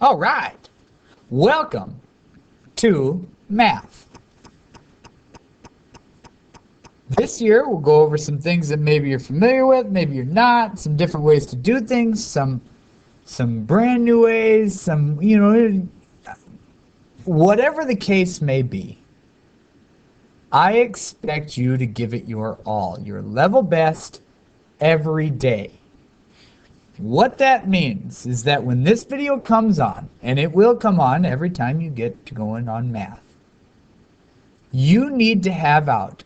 All right, welcome to math. This year we'll go over some things that maybe you're familiar with, maybe you're not, some different ways to do things, some brand new ways, some, whatever the case may be. I expect you to give it your all, your level best every day. What that means is that when this video comes on, and it will come on every time you get to going on math, you need to have out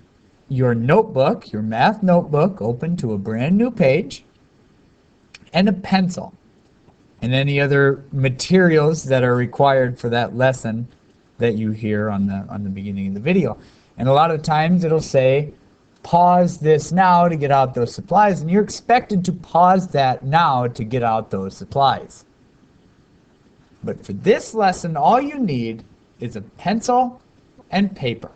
your notebook, your math notebook, open to a brand new page, and a pencil, and any other materials that are required for that lesson that you hear on the beginning of the video. And a lot of times it'll say, pause this now to get out those supplies, and you're expected to pause that now to get out those supplies. But for this lesson, all you need is a pencil and paper.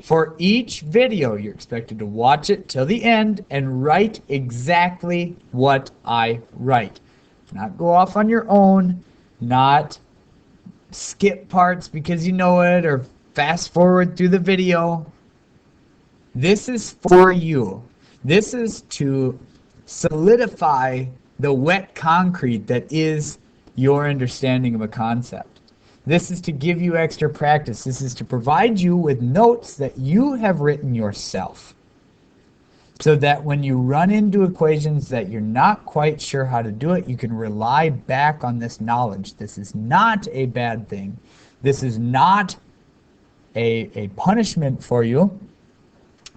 For each video, you're expected to watch it till the end and write exactly what I write. Not go off on your own, not skip parts because you know it, or fast forward through the video. This is for you. This is to solidify the wet concrete that is your understanding of a concept. This is to give you extra practice. This is to provide you with notes that you have written yourself, so that when you run into equations that you're not quite sure how to do it, you can rely back on this knowledge. This is not a bad thing. This is not a punishment for you.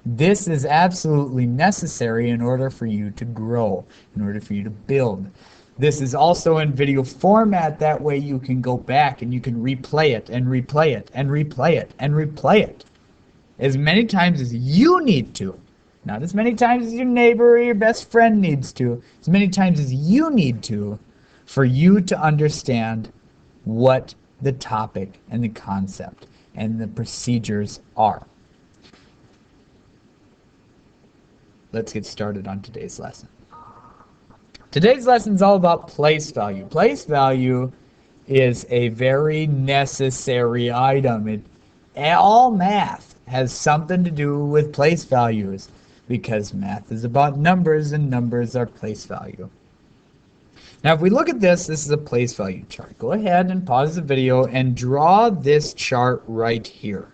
This is absolutely necessary in order for you to grow, in order for you to build. This is also in video format. That way you can go back and you can replay it and replay it and replay it and replay it as many times as you need to. Not as many times as your neighbor or your best friend needs to. As many times as you need to, for you to understand what the topic and the concept and the procedures are. Let's get started on today's lesson. Today's lesson is all about place value. Place value is a very necessary item. All math has something to do with place values, because math is about numbers, and numbers are place value. Now, if we look at this is a place value chart. Go ahead and pause the video and draw this chart right here.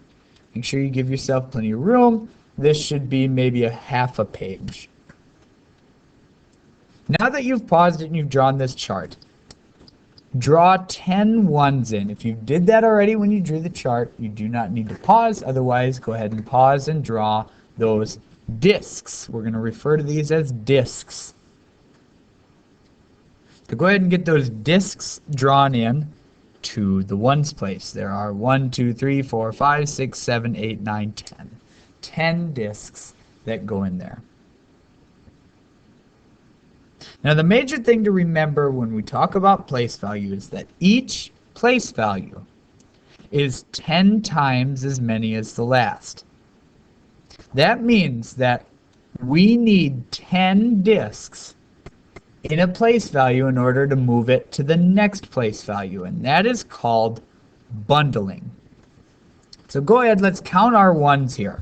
Make sure you give yourself plenty of room. This should be maybe a half a page. Now that you've paused it and you've drawn this chart, draw 10 ones in. If you did that already when you drew the chart, you do not need to pause. Otherwise, go ahead and pause and draw those discs. We're going to refer to these as discs. So go ahead and get those discs drawn in to the ones place. There are 1, 2, 3, 4, 5, 6, 7, 8, 9, 10. 10 discs that go in there. Now, the major thing to remember when we talk about place value is that each place value is 10 times as many as the last. That means that we need 10 discs in a place value in order to move it to the next place value, and that is called bundling. So go ahead, let's count our ones here.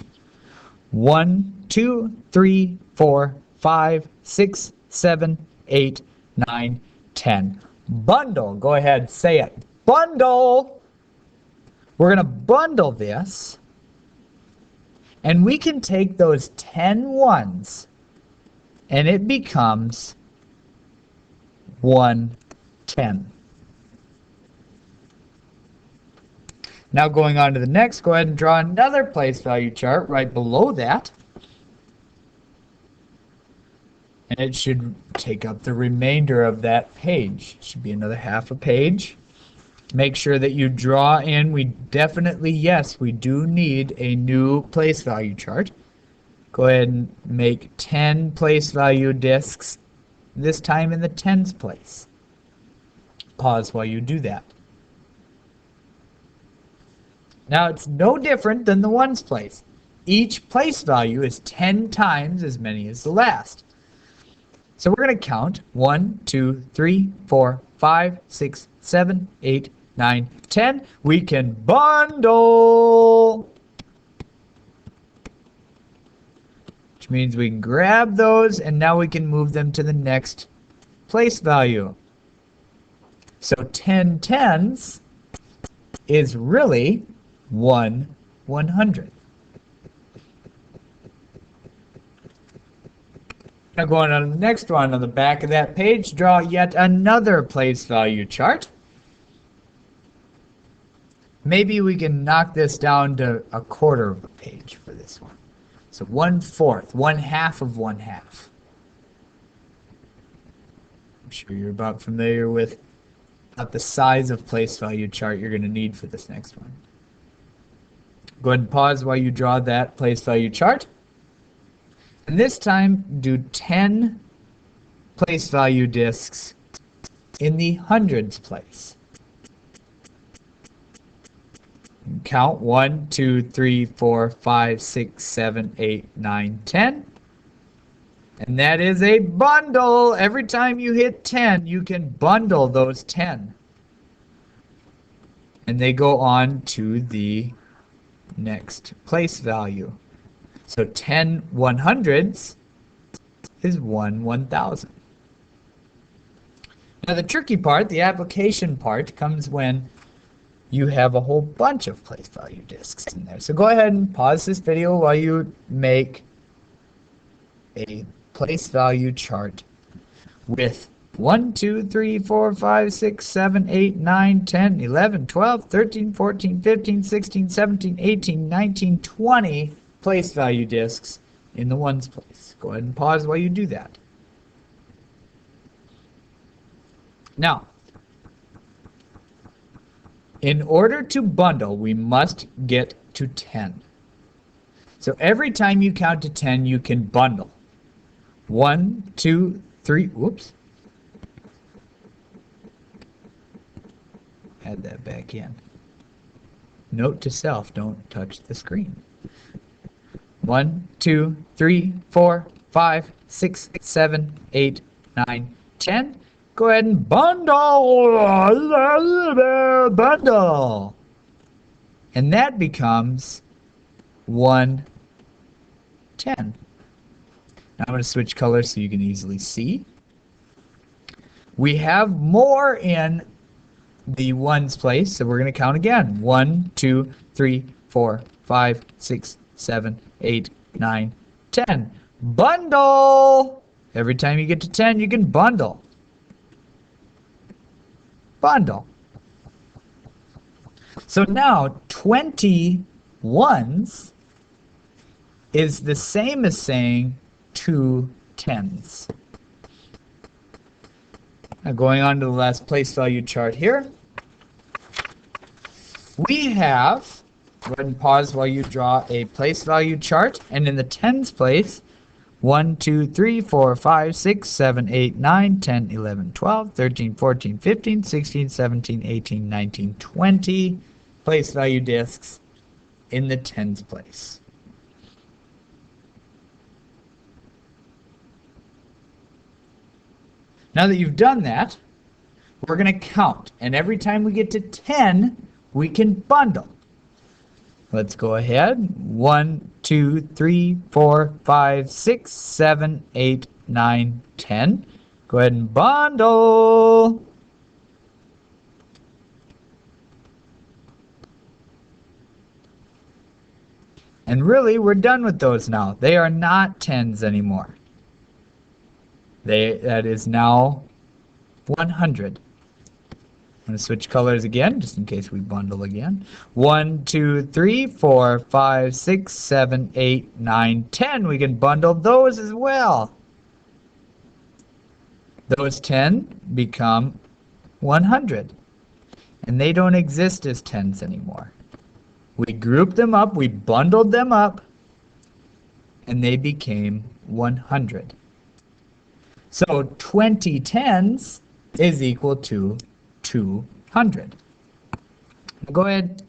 1, 2, 3, 4, 5, 6, 7, 8, 9, 10. Bundle. Go ahead, say it. Bundle. We're going to bundle this, and we can take those 10 ones, and it becomes 110. Now going on to the next, go ahead and draw another place value chart right below that. And it should take up the remainder of that page. It should be another half a page. Make sure that you draw in. We definitely, yes, we do need a new place value chart. Go ahead and make 10 place value discs, this time in the tens place. Pause while you do that. Now it's no different than the ones place. Each place value is 10 times as many as the last. So we're going to count 1, 2, 3, 4, 5, 6, 7, 8, 9, 10. We can bundle, which means we can grab those and now we can move them to the next place value. So 10 tens is really 1 100th. Now going on to the next one, on the back of that page, draw yet another place value chart. Maybe we can knock this down to a quarter of a page for this one. So 1/4, 1/2 of 1/2. I'm sure you're about familiar with about the size of place value chart you're going to need for this next one. Go ahead and pause while you draw that place value chart. And this time, do 10 place value discs in the hundreds place. And count 1, 2, 3, 4, 5, 6, 7, 8, 9, 10. And that is a bundle. Every time you hit 10, you can bundle those 10. And they go on to the next place value. So 10 100ths is 1 1,000. Now the tricky part, the application part, comes when you have a whole bunch of place value discs in there. So go ahead and pause this video while you make a place value chart with 1, 2, 3, 4, 5, 6, 7, 8, 9, 10, 11, 12, 13, 14, 15, 16, 17, 18, 19, 20 place value discs in the ones place. Go ahead and pause while you do that. Now, in order to bundle, we must get to 10. So every time you count to 10, you can bundle. 1, 2, 3, whoops. Add that back in. Note to self, don't touch the screen. 1, 2, 3, 4, 5, 6, 7, 8, 9, 10. Go ahead and bundle. Bundle. And that becomes 1 10. Now I'm going to switch colors so you can easily see. We have more in the ones place, so we're going to count again. 1, 2, 3, 4, 5, 6, 7, 8, 9, 10. Bundle! Every time you get to 10, you can bundle. Bundle. So now 20 ones is the same as saying 2 tens. Now going on to the last place value chart here. We have, go ahead and pause while you draw a place value chart, and in the tens place, 1, 2, 3, 4, 5, 6, 7, 8, 9, 10, 11, 12, 13, 14, 15, 16, 17, 18, 19, 20 place value discs in the tens place. Now that you've done that, we're going to count, and every time we get to 10, we can bundle. Let's go ahead. 1, 2, 3, 4, 5, 6, 7, 8, 9, 10. Go ahead and bundle. And really, we're done with those now. They are not tens anymore. That is now 100. I'm going to switch colors again, just in case we bundle again. 1, 2, 3, 4, 5, 6, 7, 8, 9, 10. We can bundle those as well. Those 10 become 100. And they don't exist as tens anymore. We grouped them up, we bundled them up, and they became 100. So 20 tens is equal to 200. Go ahead,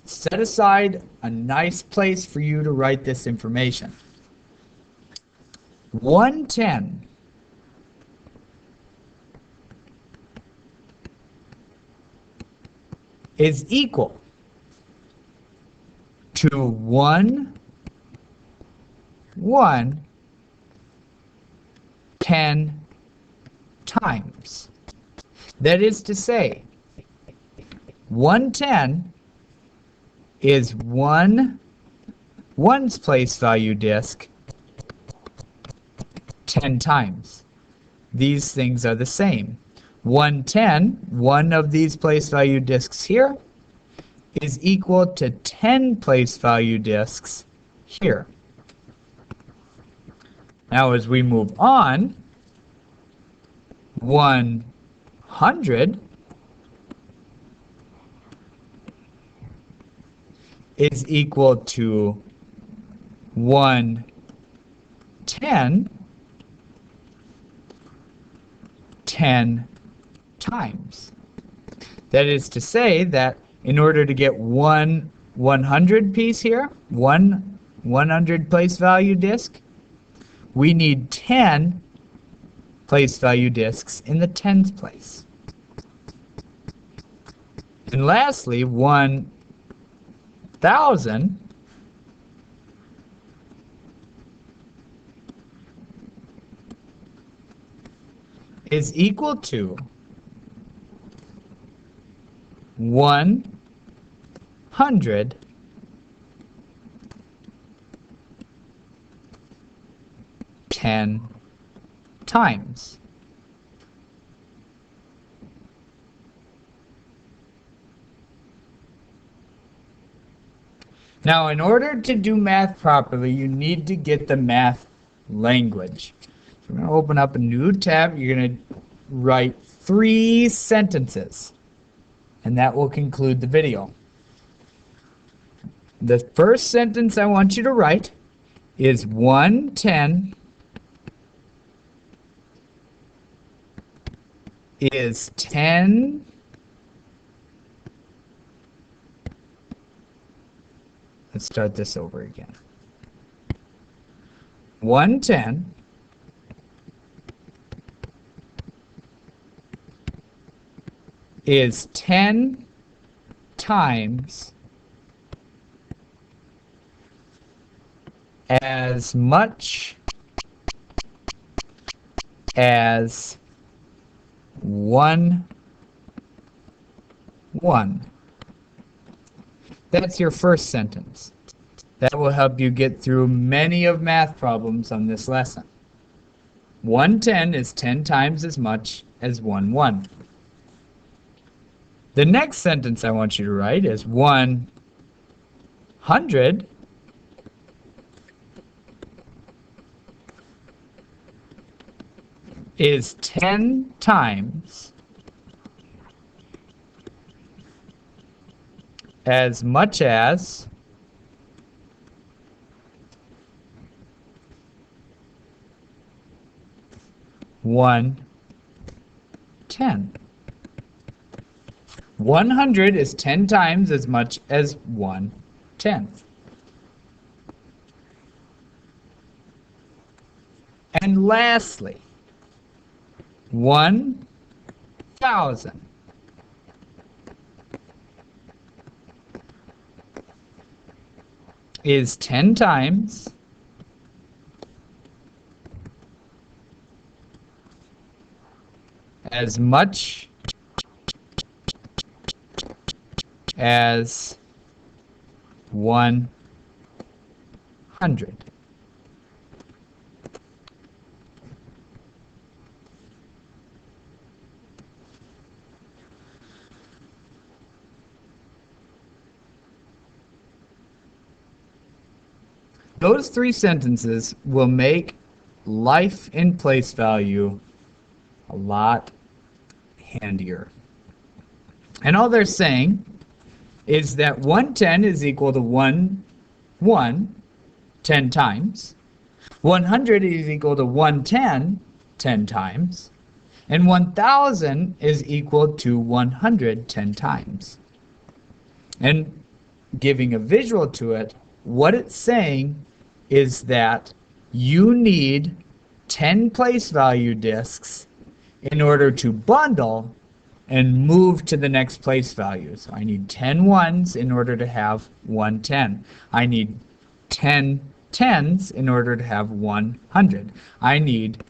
set aside a nice place for you to write this information. 110 is equal to 1, 1, 10 times. That is to say, 110 is one's place value disk 10 times. These things are the same. 110, one of these place value disks here, is equal to 10 place value disks here. Now as we move on, 100 is equal to 110 10 times. That is to say that in order to get one 100 piece here, one 100 place value disk, we need 10 place value disks in the 10th place. And lastly, 1,000 is equal to 100 10 times. Now, in order to do math properly, you need to get the math language. So we're going to open up a new tab. You're going to write 3 sentences, and that will conclude the video. The first sentence I want you to write is 110 is 10 let's start this over again. 110 is 10 times as much as 1, 1. That's your first sentence. That will help you get through many of math problems on this lesson. 110 is 10 times as much as 1, 1. The next sentence I want you to write is 100 is 10 times as much as 110. 100 is 10 times as much as 1/10. And lastly, 1,000 is 10 times as much as 100. Those 3 sentences will make life in place value a lot handier. And all they're saying is that 110 is equal to 1, 1, 10 times. 100 is equal to 110, 10 times. And 1,000 is equal to 110 times. And giving a visual to it, what it's saying is that you need 10 place value disks in order to bundle and move to the next place value. So I need 10 ones in order to have 110. I need 10 tens in order to have 100. I need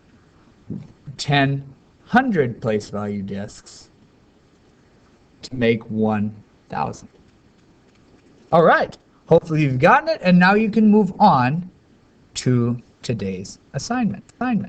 10 hundred place value discs to make 1,000. All right. Hopefully you've gotten it, and now you can move on to today's assignment.